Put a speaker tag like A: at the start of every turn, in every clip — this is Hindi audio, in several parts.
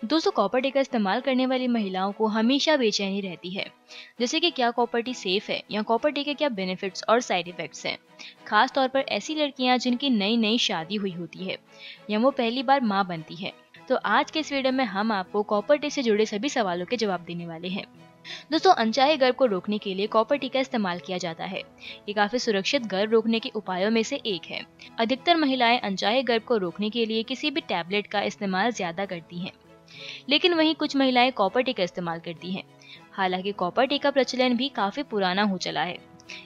A: दोस्तों, कॉपर टी का इस्तेमाल करने वाली महिलाओं को हमेशा बेचैनी रहती है, जैसे कि क्या कॉपर टी सेफ है या कॉपर टी के क्या बेनिफिट्स और साइड इफेक्ट्स हैं। खास तौर पर ऐसी लड़कियां जिनकी नई नई शादी हुई होती है या वो पहली बार माँ बनती है। तो आज के इस वीडियो में हम आपको कॉपर टी से जुड़े सभी सवालों के जवाब देने वाले हैं। दोस्तों, अनचाहे गर्भ को रोकने के लिए कॉपर टी का इस्तेमाल किया जाता है। ये काफी सुरक्षित गर्भ रोकने के उपायों में से एक है। अधिकतर महिलाएं अनचाहे गर्भ को रोकने के लिए किसी भी टैबलेट का इस्तेमाल ज्यादा करती हैं, लेकिन वहीं कुछ महिलाएं कॉपर टी का इस्तेमाल करती हैं। हालांकि कॉपर टी का प्रचलन भी काफी पुराना हो चला है।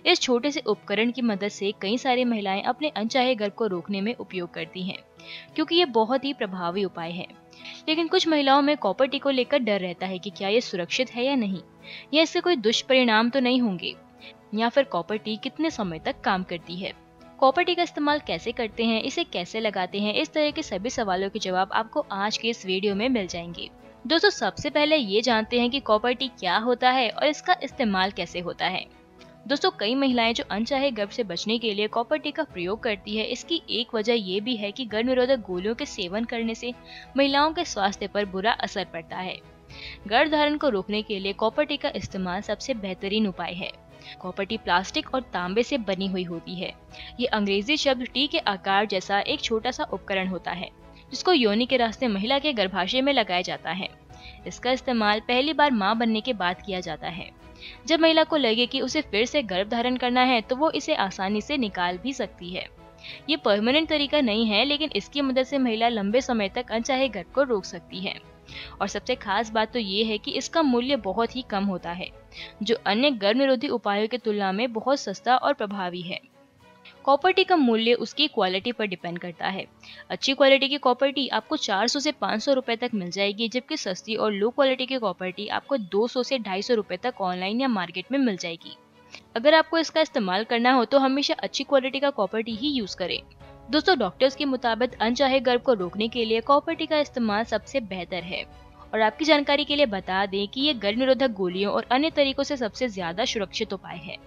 A: इस छोटे से उपकरण की मदद से कई सारी महिलाएं अपने अनचाहे गर्भ को रोकने में उपयोग करती हैं, क्योंकि ये बहुत ही प्रभावी उपाय है। लेकिन कुछ महिलाओं में कॉपर टी को लेकर डर रहता है कि क्या ये सुरक्षित है या नहीं, या इससे कोई दुष्परिणाम तो नहीं होंगे, या फिर कॉपर टी कितने समय तक काम करती है, कॉपर टी का इस्तेमाल कैसे करते हैं, इसे कैसे लगाते हैं। इस तरह के सभी सवालों के जवाब आपको आज के इस वीडियो में मिल जाएंगे। दोस्तों, सबसे पहले ये जानते हैं कि कॉपर टी क्या होता है और इसका इस्तेमाल कैसे होता है। दोस्तों, कई महिलाएं जो अनचाहे गर्भ से बचने के लिए कॉपर टी का प्रयोग करती है, इसकी एक वजह ये भी है कि गर्भ निरोधक गोलियों के सेवन करने से महिलाओं के स्वास्थ्य पर बुरा असर पड़ता है। गर्भधारण को रोकने के लिए कॉपर टी का इस्तेमाल सबसे बेहतरीन उपाय है। कॉपर टी प्लास्टिक और तांबे से बनी हुई होती है। ये अंग्रेजी शब्द टी के आकार जैसा एक छोटा सा उपकरण होता है, जिसको योनि के रास्ते महिला के गर्भाशय में लगाया जाता है। इसका इस्तेमाल पहली बार मां बनने के बाद किया जाता है। जब महिला को लगे कि उसे फिर से गर्भ धारण करना है, तो वो इसे आसानी से निकाल भी सकती है। ये परमानेंट तरीका नहीं है, लेकिन इसकी मदद से महिला लंबे समय तक अनचाहे गर्भ को रोक सकती है। और सबसे खास बात तो ये है कि इसका मूल्य बहुत ही कम होता है, जो अन्य गर्भ निरोधी उपायों की तुलना में बहुत सस्ता और प्रभावी है। कॉपर टी का मूल्य उसकी क्वालिटी पर डिपेंड करता है। अच्छी क्वालिटी की कॉपर टी आपको 400 से 500 रुपए तक मिल जाएगी, जबकि सस्ती और लो क्वालिटी की कॉपर टी आपको 200 से 250 रुपए तक ऑनलाइन या मार्केट में मिल जाएगी। अगर आपको इसका इस्तेमाल करना हो तो हमेशा अच्छी क्वालिटी का कॉपर टी ही यूज करें। दोस्तों, डॉक्टर्स के मुताबिक अनचाहे गर्भ को रोकने के लिए कॉपर टी का इस्तेमाल सबसे बेहतर है। और आपकी जानकारी के लिए बता दें कि ये गर्भ निरोधक गोलियों और अन्य तरीकों से सबसे ज्यादा सुरक्षित उपाय है।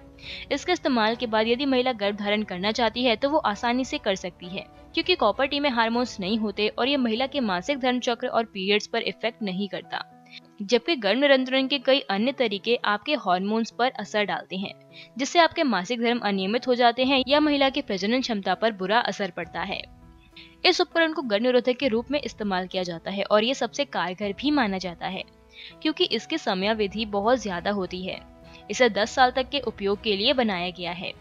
A: इसके इस्तेमाल के बाद यदि महिला गर्भ धारण करना चाहती है तो वो आसानी से कर सकती है, क्योंकि कॉपर टी में हार्मोन्स नहीं होते और ये महिला के मासिक धर्म चक्र और पीरियड्स पर इफेक्ट नहीं करता। जबकि गर्भ नियंत्रण के कई अन्य तरीके आपके हार्मोन्स पर असर डालते हैं, जिससे आपके मासिक धर्म अनियमित हो जाते हैं या महिला की प्रजनन क्षमता पर बुरा असर पड़ता है। इस उपकरण को गर्भ निरोधक के रूप में इस्तेमाल किया जाता है और ये सबसे कारगर भी माना जाता है, क्योंकि इसकी समयावधि बहुत ज्यादा होती है। इसे 10 साल तक के उपयोग के लिए बनाया गया है,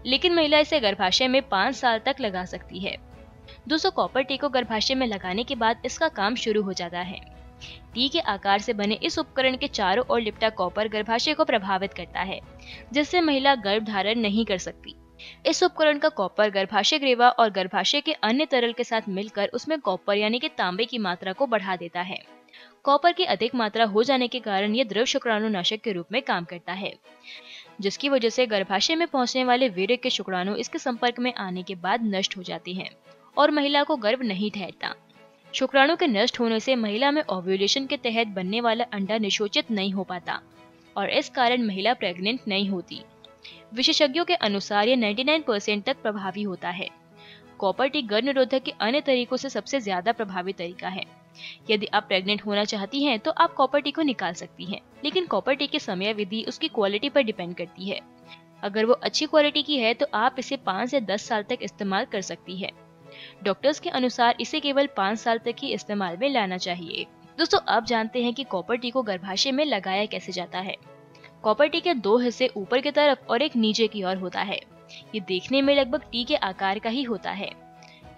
A: लेकिन महिला इसे गर्भाशय में 5 साल तक लगा सकती है। दोस्तों, कॉपर टी को गर्भाशय में लगाने के बाद इसका काम शुरू हो जाता है। टी के आकार से बने इस उपकरण के चारों ओर लिपटा कॉपर गर्भाशय को प्रभावित करता है, जिससे महिला गर्भ धारण नहीं कर सकती। इस उपकरण का कॉपर गर्भाशय ग्रेवा और गर्भाशय के अन्य तरल के साथ मिलकर उसमें कॉपर यानी कि तांबे की मात्रा को बढ़ा देता है। कॉपर की अधिक मात्रा हो जाने के कारण यह द्रव शुक्राणुनाशक के रूप में काम करता है, जिसकी वजह से गर्भाशय में पहुंचने वाले वीर्य के शुक्राणु इसके संपर्क में आने के बाद नष्ट हो जाते हैं और महिला को गर्भ नहीं ठहरता। शुक्राणु के नष्ट होने से महिला में ओव्यूलेशन के तहत बनने वाला अंडा निषेचित नहीं हो पाता और इस कारण महिला प्रेग्नेंट नहीं होती। विशेषज्ञों के अनुसार यह 99% तक प्रभावी होता है। कॉपर टी गर्भ निरोधक के अन्य तरीकों से सबसे ज्यादा प्रभावी तरीका है। यदि आप प्रेग्नेंट होना चाहती हैं तो आप कॉपर टी को निकाल सकती हैं, लेकिन कॉपर टी की समयावधि उसकी क्वालिटी पर डिपेंड करती है। अगर वो अच्छी क्वालिटी की है तो आप इसे 5 से 10 साल तक इस्तेमाल कर सकती है। डॉक्टर्स के अनुसार इसे केवल 5 साल तक ही इस्तेमाल में लाना चाहिए। दोस्तों, अब जानते हैं कि कॉपर टी को गर्भाशय में लगाया कैसे जाता है। कॉपर टी के 2 हिस्से ऊपर की तरफ और एक नीचे की ओर होता है। ये देखने में लगभग टी के आकार का ही होता है।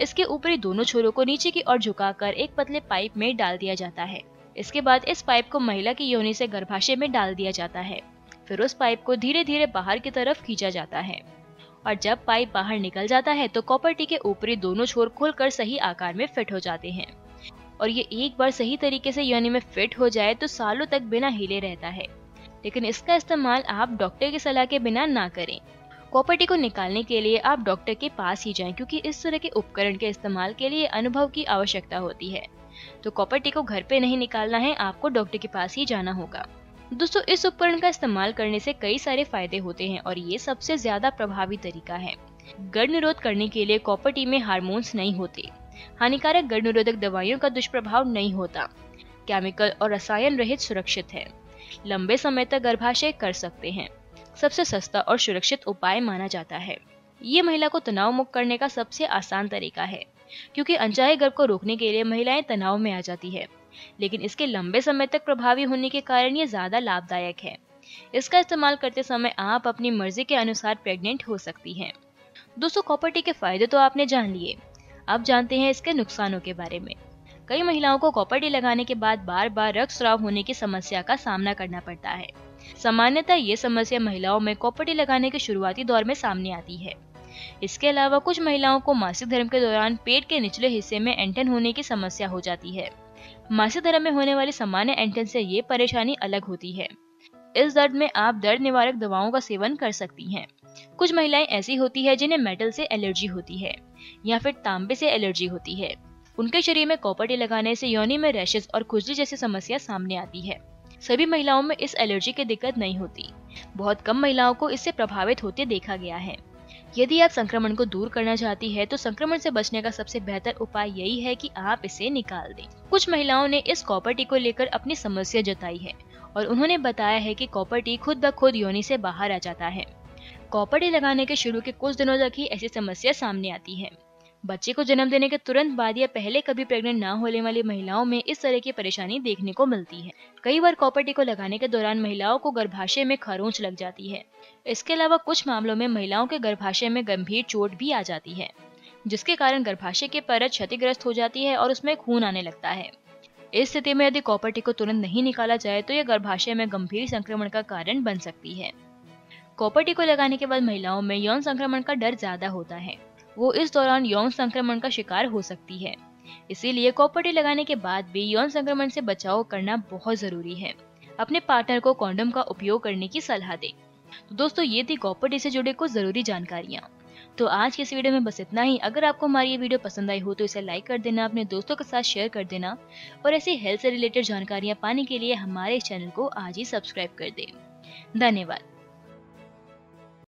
A: इसके ऊपरी दोनों छोरों को नीचे की ओर झुकाकर एक पतले पाइप में डाल दिया जाता है। इसके बाद इस पाइप को महिला की योनि से गर्भाशय में डाल दिया जाता है। फिर उस पाइप को धीरे धीरे बाहर की तरफ खींचा जाता है और जब पाइप बाहर निकल जाता है तो कॉपर टी के ऊपरी दोनों छोर खुलकर सही आकार में फिट हो जाते हैं। और ये एक बार सही तरीके से योनि में फिट हो जाए तो सालों तक बिना हिले रहता है, लेकिन इसका इस्तेमाल आप डॉक्टर की सलाह के बिना ना करें। कॉपर टी को निकालने के लिए आप डॉक्टर के पास ही जाएं, क्योंकि इस तरह के उपकरण के इस्तेमाल के लिए अनुभव की आवश्यकता होती है। तो कॉपर टी को घर पे नहीं निकालना है, आपको डॉक्टर के पास ही जाना होगा। दोस्तों, इस उपकरण का इस्तेमाल करने से कई सारे फायदे होते हैं और ये सबसे ज्यादा प्रभावी तरीका है। गर्भ निरोध करने के लिए कॉपर टी में हार्मोन्स नहीं होते। हानिकारक गर्भ निरोधक दवाइयों का दुष्प्रभाव नहीं होता। केमिकल और रसायन रहित सुरक्षित है, लंबे समय तक गर्भाशय कर सकते हैं, सबसे सस्ता और सुरक्षित उपाय माना जाता है। ये महिला को तनाव मुक्त करने का सबसे आसान तरीका है, क्योंकि अनचाहे गर्भ को रोकने के लिए महिलाएं तनाव में आ जाती है, लेकिन इसके लंबे समय तक प्रभावी होने के कारण ये ज्यादा लाभदायक है। इसका इस्तेमाल करते समय आप अपनी मर्जी के अनुसार प्रेग्नेंट हो सकती हैं। दोस्तों, कॉपर टी के फायदे तो आपने जान लिए, अब जानते हैं इसके नुकसानों के बारे में। कई महिलाओं को कॉपर टी लगाने के बाद बार बार रक्तस्राव होने की समस्या का सामना करना पड़ता है। सामान्यतः ये समस्या महिलाओं में कॉपर टी लगाने के शुरुआती दौर में सामने आती है। इसके अलावा कुछ महिलाओं को मासिक धर्म के दौरान पेट के निचले हिस्से में ऐंठन होने की समस्या हो जाती है। मासिक धर्म में होने वाली सामान्य ऐंठन से ये परेशानी अलग होती है। इस दर्द में आप दर्द निवारक दवाओं का सेवन कर सकती हैं। कुछ महिलाएं ऐसी होती है जिन्हें मेटल से एलर्जी होती है या फिर तांबे से एलर्जी होती है। उनके शरीर में कॉपर टी लगाने से योनि में रैशेज और खुजली जैसी समस्या सामने आती है। सभी महिलाओं में इस एलर्जी की दिक्कत नहीं होती, बहुत कम महिलाओं को इससे प्रभावित होते देखा गया है। यदि आप संक्रमण को दूर करना चाहती है तो संक्रमण से बचने का सबसे बेहतर उपाय यही है कि आप इसे निकाल दें। कुछ महिलाओं ने इस कॉपर टी को लेकर अपनी समस्या जताई है और उन्होंने बताया है कि कॉपर टी खुद ब खुद योनि से बाहर आ जाता है। कॉपर टी लगाने के शुरू के कुछ दिनों तक ही ऐसी समस्या सामने आती है। बच्चे को जन्म देने के तुरंत बाद या पहले कभी प्रेग्नेंट ना होने वाली महिलाओं में इस तरह की परेशानी देखने को मिलती है। कई बार कॉपर टी को लगाने के दौरान महिलाओं को गर्भाशय में खरोंच लग जाती है। इसके अलावा कुछ मामलों में महिलाओं के गर्भाशय में गंभीर चोट भी आ जाती है, जिसके कारण गर्भाशय की परत क्षतिग्रस्त हो जाती है और उसमें खून आने लगता है। इस स्थिति में यदि कॉपर टी को तुरंत नहीं निकाला जाए तो यह गर्भाशय में गंभीर संक्रमण का कारण बन सकती है। कॉपर टी को लगाने के बाद महिलाओं में यौन संक्रमण का डर ज्यादा होता है, वो इस दौरान यौन संक्रमण का शिकार हो सकती है। इसीलिए कॉपर टी लगाने के बाद भी यौन संक्रमण से बचाव करना बहुत जरूरी है। अपने पार्टनर को कॉन्डोम का उपयोग करने की सलाह दें। तो दोस्तों, ये थी कॉपर टी से जुड़े कुछ जरूरी जानकारियाँ। तो आज की इस वीडियो में बस इतना ही। अगर आपको हमारी ये वीडियो पसंद आई हो तो इसे लाइक कर देना, अपने दोस्तों के साथ शेयर कर देना और ऐसी हेल्थ से रिलेटेड जानकारियाँ पाने के लिए हमारे चैनल को आज ही सब्सक्राइब कर दें। धन्यवाद।